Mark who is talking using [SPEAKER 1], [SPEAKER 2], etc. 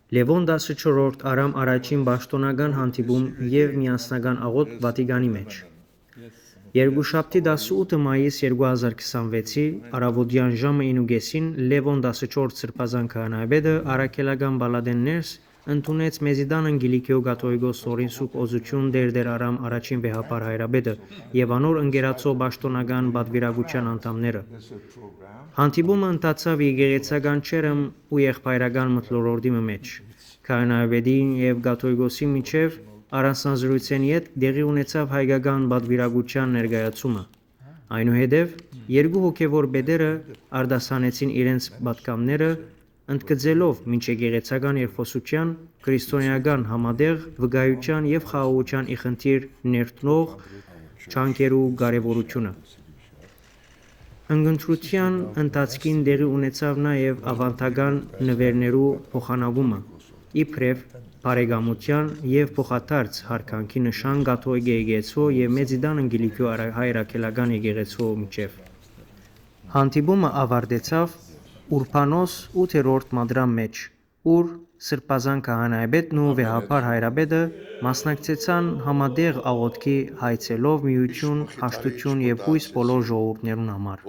[SPEAKER 1] Լևոն 14-րդ Արամ առաջին պաշտոնական հանդիպում և միասնական աղոթք Վատիկանի մեջ։ Երկուշաբթի 18 մայիս 2026-ի առավոտյան ժամը 9:30-ին Լևոն 14 սրբազան քահանայապետը առաքելական պալատներս ընդունեց Մեծիդան Անգելիկիո կաթողիկոս Սորին Սուրբ Օծություն Տեր Արամ առաջին վեհապար հայրապետը և անոր ընկերացու պաշտոնական պատվիրակության անդամները։ Հանդիպումը ընթացավ եկեղեցական ջերմ ու եղբայրական մթնոլորտի մեջ։ Քահանայապետի և կաթողիկոսի միջև առանձնազրույցների հետ տեղի ունեցավ հայկական պատվիրակության ներկայացումը։ Այնուհետև երկու հոգևոր պետերը արտասանեցին իրենց պատգամները, ընդգծելով մինչեկեղեցական երկխոսության, քրիստոնեական համատեղ վկայության և խաղաղության ի խնդիր ներդնող ջանքերու կարևորությունը։ Ընկընտրության ընթացքին տեղի ունեցավ նաև ավանդական նվերներու փոխանակումը՝ իբրև բարեկամության և փոխադարձ հարգանքի նշան կաթողիկ եկեղեցւոյ և Մեծիդան Անգելիկիո հայ առաքելական եկեղեցւոյ միջև։ Հանդիպումը ավարտեցավ Ուրբանոս 8-րդ մադրամ մեջ, ուր սրբազան քահանայապետն ու վեհապար հայրապետը մասնակցեցան համատեղ աղոթքի, հայցելով միություն, հաշտություն և հույս բոլոր ժողովուրդներուն համար։